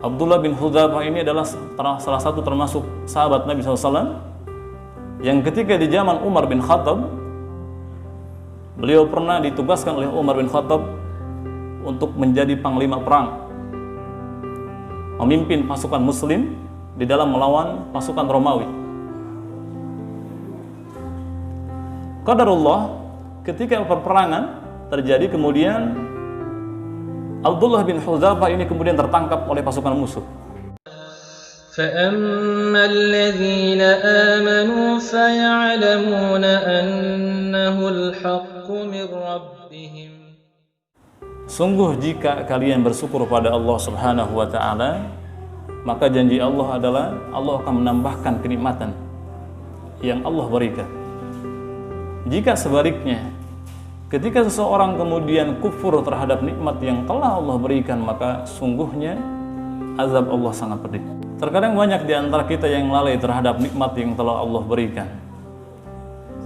Abdullah bin Hudzafah ini adalah salah satu termasuk sahabat Nabi SAW yang ketika di zaman Umar bin Khattab, beliau pernah ditugaskan oleh Umar bin Khattab untuk menjadi panglima perang, memimpin pasukan muslim di dalam melawan pasukan Romawi. Qadarullah, ketika perperangan terjadi, kemudian Abdullah bin Hudzafah ini kemudian tertangkap oleh pasukan musuh. فَأَمَّا الَّذِينَ آمَنُوا فَيَعْلَمُونَ أَنَّهُ الْحَقُّ مِنْ رَبِّهِمْ. Sungguh jika kalian bersyukur pada Allah Subhanahu wa taala, maka janji Allah adalah Allah akan menambahkan kenikmatan yang Allah berikan. Jika sebaliknya, ketika seseorang kemudian kufur terhadap nikmat yang telah Allah berikan, maka sungguhnya azab Allah sangat pedih. Terkadang banyak di antara kita yang lalai terhadap nikmat yang telah Allah berikan,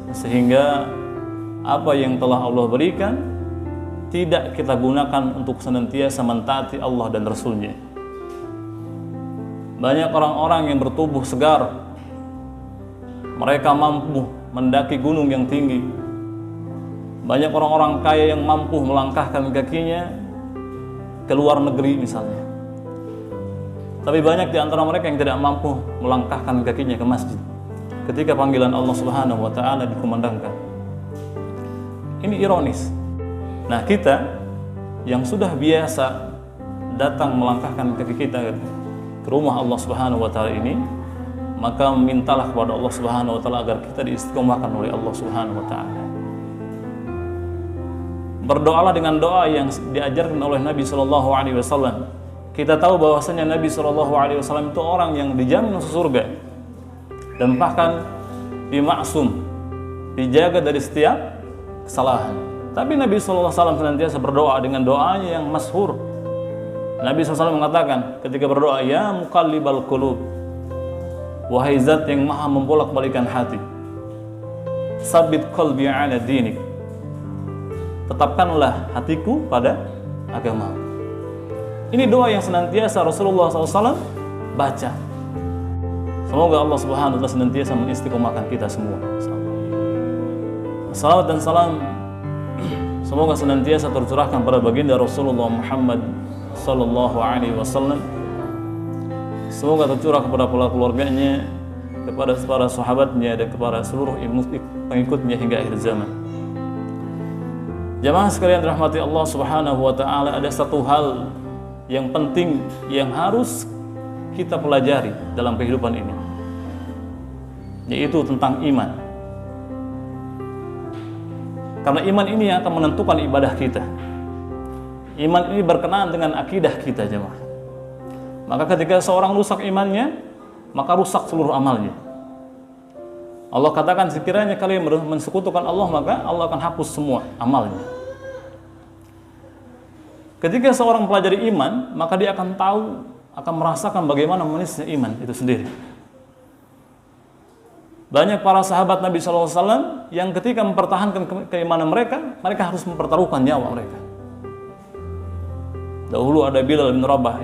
sehingga apa yang telah Allah berikan tidak kita gunakan untuk senantiasa mentaati Allah dan Rasul-Nya. Banyak orang-orang yang bertubuh segar, mereka mampu mendaki gunung yang tinggi. Banyak orang-orang kaya yang mampu melangkahkan kakinya ke luar negeri misalnya. Tapi banyak di antara mereka yang tidak mampu melangkahkan kakinya ke masjid ketika panggilan Allah Subhanahu wa taala dikumandangkan. Ini ironis. Nah, kita yang sudah biasa datang melangkahkan kaki kita ke rumah Allah Subhanahu wa taala ini, maka mintalah kepada Allah Subhanahu wa taala agar kita diistiqomahkan oleh Allah Subhanahu wa taala. Berdoalah dengan doa yang diajarkan oleh Nabi sallallahu alaihi wasallam. Kita tahu bahwasanya Nabi sallallahu alaihi wasallam itu orang yang dijamin masuk surga dan bahkan dimaksum, dijaga dari setiap kesalahan. Tapi Nabi sallallahu alaihi wasallam senantiasa berdoa dengan doanya yang masyhur. Nabi SAW mengatakan ketika berdoa, ya muqallibal qulub, wahai zat yang maha membolak-balikan hati, sabit qalbi ala dinik, tetapkanlah hatiku pada agama. Ini doa yang senantiasa Rasulullah SAW baca. Semoga Allah Subhanahu wa taala senantiasa mengistiqomahkan kita semua. Salawat dan salam semoga senantiasa tercurahkan pada baginda Rasulullah Muhammad sallallahu alaihi wasallam. Semoga tercurah kepada keluarganya, kepada para sahabatnya, dan kepada seluruh pengikutnya hingga akhir zaman. Jamaah sekalian dirahmati Allah Subhanahu wa taala, ada satu hal yang penting yang harus kita pelajari dalam kehidupan ini, yaitu tentang iman. Karena iman ini yang akan menentukan ibadah kita. Iman ini berkenaan dengan akidah kita, jemaah. Maka ketika seorang rusak imannya, maka rusak seluruh amalnya. Allah katakan, sekiranya kalian mensekutukan Allah, maka Allah akan hapus semua amalnya. Ketika seorang pelajari iman, maka dia akan tahu, akan merasakan bagaimana manisnya iman itu sendiri. Banyak para sahabat Nabi SAW yang ketika mempertahankan keimanan mereka, mereka harus mempertaruhkan nyawa mereka. Dahulu ada Bilal bin Rabah,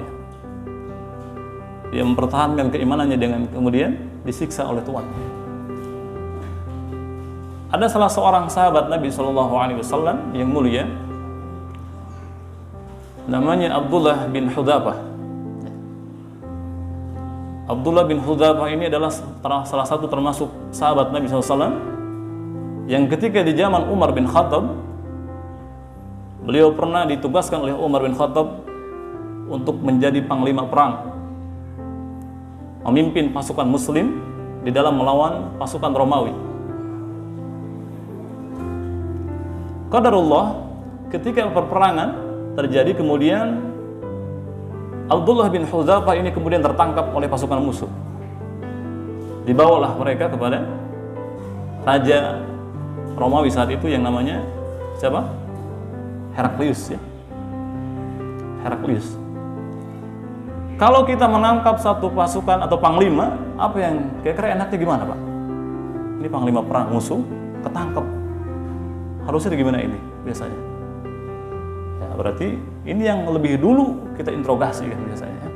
dia mempertahankan keimanannya dengan kemudian disiksa oleh Tuhan. Ada salah seorang sahabat Nabi SAW yang mulia, namanya Abdullah bin Hudzafah. Abdullah bin Hudzafah ini adalah salah satu termasuk sahabat Nabi SAW yang ketika di zaman Umar bin Khattab, beliau pernah ditugaskan oleh Umar bin Khattab untuk menjadi panglima perang, memimpin pasukan muslim di dalam melawan pasukan Romawi. Qadarullah, ketika perperangan terjadi, kemudian Abdullah bin Hudzafah ini kemudian tertangkap oleh pasukan musuh. Dibawalah mereka kepada raja Romawi saat itu yang namanya siapa? Heraklius, ya. Heraklius. Kalau kita menangkap satu pasukan atau panglima, apa yang kira-kira enaknya gimana, Pak? Ini panglima perang musuh ketangkep. Harusnya gimana ini biasanya? Ya, berarti ini yang lebih dulu kita interogasi kan biasanya.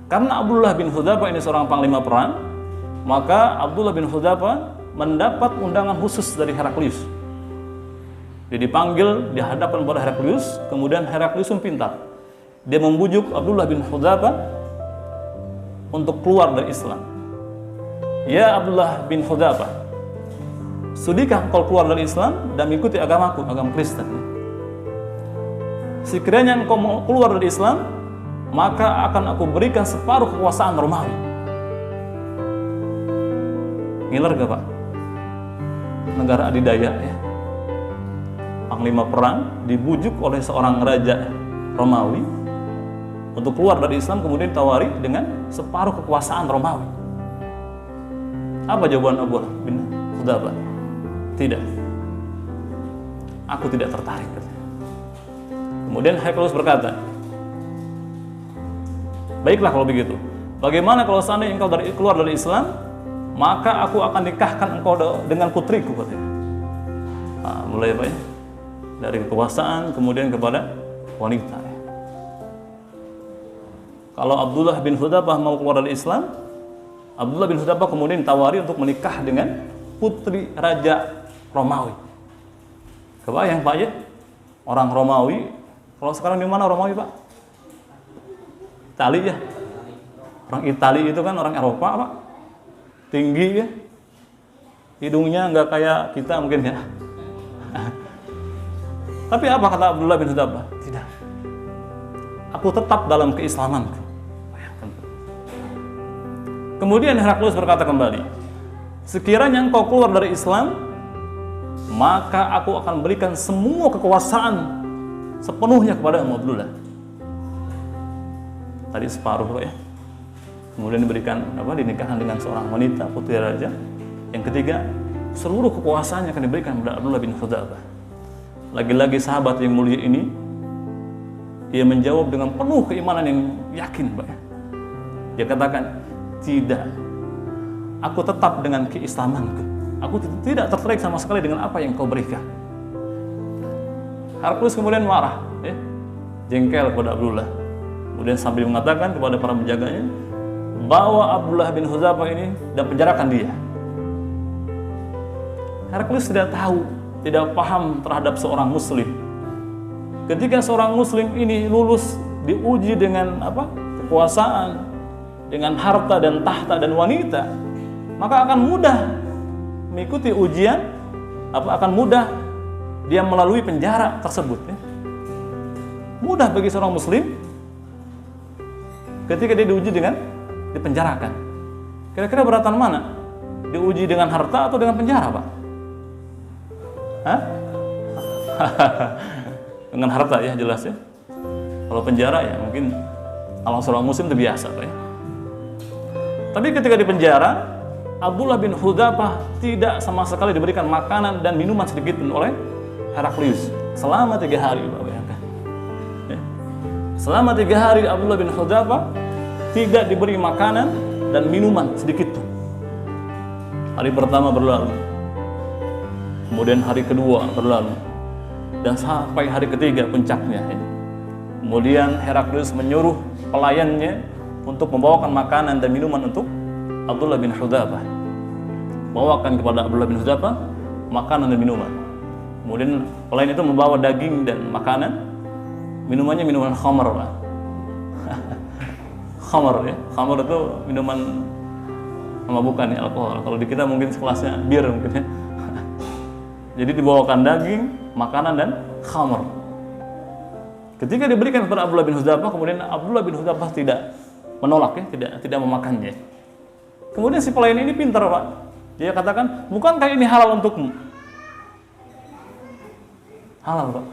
Karena Abdullah bin Hudzafah ini seorang panglima perang, maka Abdullah bin Hudzafah mendapat undangan khusus dari Heraklius. Dia dipanggil di hadapan para Heraklius, kemudian Heraklius pun pintar. Dia membujuk Abdullah bin Hudzafah untuk keluar dari Islam. Ya Abdullah bin Hudzafah, sudikah engkau keluar dari Islam dan mengikuti agamaku, agama Kristen? Sekiranya engkau mau keluar dari Islam, maka akan aku berikan separuh kekuasaan Romawi. Ngiler gak Pak? Negara adidaya ya. Panglima perang dibujuk oleh seorang raja Romawi untuk keluar dari Islam, kemudian ditawari dengan separuh kekuasaan Romawi. Apa jawaban Abdullah bin Hudzafah? Tidak. Aku tidak tertarik. Kemudian Heraklius berkata, baiklah kalau begitu. Bagaimana kalau seandainya engkau keluar dari Islam, maka aku akan nikahkan engkau dengan putriku, katanya. Nah, mulai apa ya? Dari kekuasaan kemudian kepada wanita. Ya. Kalau Abdullah bin Hudzafah mau keluar dari Islam, Abdullah bin Hudzafah kemudian ditawari untuk menikah dengan putri raja Romawi. Kebayang Pak ya? Orang Romawi, kalau sekarang di mana Romawi Pak? Itali ya? Orang Itali itu kan orang Eropa Pak. Tinggi ya, hidungnya nggak kayak kita mungkin ya. Tapi apa kata Abdullah bin Hudzafah? Tidak, aku tetap dalam keislamanku. Kemudian Heraklius berkata kembali, sekiranya engkau keluar dari Islam, maka aku akan berikan semua kekuasaan sepenuhnya kepada Abdullah. Tadi separuh Pak ya. Kemudian diberikan dinikahkan dengan seorang wanita putri raja. Yang ketiga, seluruh kekuasaannya akan diberikan kepada Abdullah bin Hudzafah. Lagi-lagi sahabat yang mulia ini, dia menjawab dengan penuh keimanan yang yakin, Pak. Dia katakan, tidak, aku tetap dengan keislamanku. Aku tidak tertarik sama sekali dengan apa yang kau berikan. Heraklius kemudian marah, ya, jengkel kepada Abdullah. Kemudian sambil mengatakan kepada para penjaganya, bawa Abdullah bin Hudzafah ini dan penjarakan dia. Heraklius tidak tahu, tidak paham terhadap seorang muslim. Ketika seorang muslim ini lulus, diuji dengan kekuasaan, dengan harta dan tahta dan wanita, maka akan mudah mengikuti ujian, akan mudah dia melalui penjara tersebut. Ya. Mudah bagi seorang muslim ketika dia diuji dengan dipenjarakan. Kira-kira beratan mana? Diuji dengan harta atau dengan penjara, Pak? Hah? Dengan harta ya, jelas ya. Kalau penjara ya mungkin kalau seorang muslim itu biasa, Pak ya. Tapi ketika di penjara, Abdullah bin Hudzafah tidak sama sekali diberikan makanan dan minuman sedikit pun oleh Heraklius selama 3 hari, Pak, bayangkan. Ya. Selama 3 hari Abdullah bin Hudzafah tidak diberi makanan dan minuman sedikit pun. Hari pertama berlalu, kemudian hari kedua berlalu, dan sampai hari ketiga puncaknya. Ya. Kemudian Heraklius menyuruh pelayannya untuk membawakan makanan dan minuman untuk Abdullah bin Hudzafah. Bawakan kepada Abdullah bin Hudzafah makanan dan minuman. Kemudian pelayan itu membawa daging dan makanan, minumannya minuman khamr, Pak. Khamr ya, khamr itu minuman memabukan ya, alkohol. Kalau di kita mungkin sekelasnya bir mungkin ya. Jadi dibawakan daging, makanan dan khamr. Ketika diberikan kepada Abdullah bin Hudzafah, kemudian Abdullah bin Hudzafah tidak menolak ya, tidak memakannya. Kemudian si pelayan ini pintar, Pak. Dia katakan, bukankah ini halal untukmu? Halal, Pak.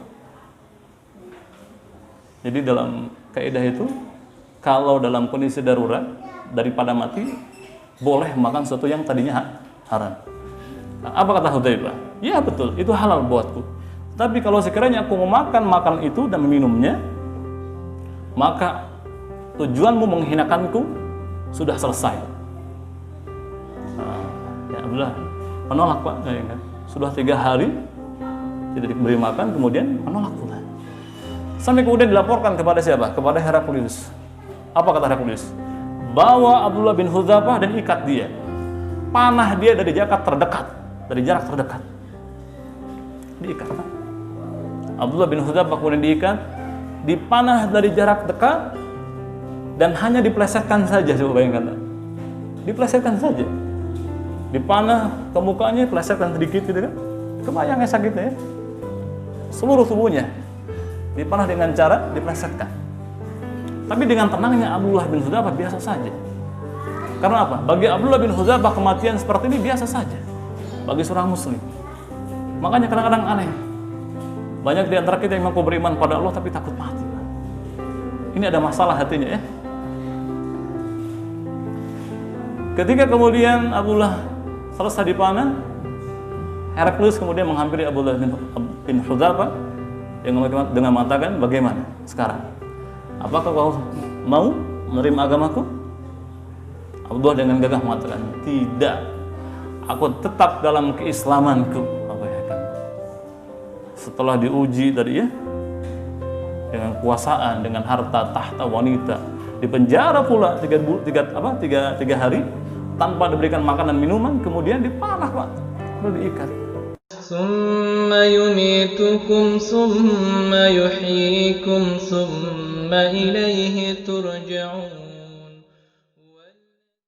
Jadi dalam kaidah itu, kalau dalam kondisi darurat daripada mati, boleh makan sesuatu yang tadinya haram. Nah, apa kata Hudzaifah? Ya betul, itu halal buatku. Tapi kalau sekiranya aku memakan makanan itu dan meminumnya, maka tujuanmu menghinakanku sudah selesai. Ya Abdullah menolak, Pak. Sudah 3 hari tidak diberi makan, kemudian menolak pula. Sampai kemudian dilaporkan kepada siapa? Kepada Heraklius. Apa kata Heraklius? bawa Abdullah bin Hudzafah dan ikat dia. Panah dia dari jarak terdekat. Diikat. Abdullah bin Hudzafah kemudian diikat, dipanah dari jarak dekat dan hanya diplesetkan saja. Coba bayangkan, diplesetkan saja, dipanah ke mukanya, plesetkan sedikit gitu kan, kebayangnya sakitnya ya. Seluruh tubuhnya dipanah dengan cara diplesetkan. Tapi dengan tenangnya Abdullah bin Hudzafah biasa saja. Karena apa? Bagi Abdullah bin Hudzafah kematian seperti ini biasa saja bagi seorang muslim. Makanya kadang-kadang aneh, banyak di antara kita yang mengaku beriman pada Allah tapi takut mati. Ini ada masalah hatinya ya. Ketika kemudian Abdullah selesai dipanah, Heraklius kemudian menghampiri Abdullah bin Hudzafah dengan mengatakan, bagaimana sekarang? Apakah kau mau menerima agamaku? Abdullah dengan gagah mengatakan, tidak, aku tetap dalam keislamanku. Setelah diuji tadi ya, dengan kuasaan, dengan harta, tahta, wanita, di penjara pula tiga hari tanpa diberikan makanan minuman, kemudian dipanah Pak, lalu diikat. Summa yumitukum summa yuhyikum summa ilaihi turja'un.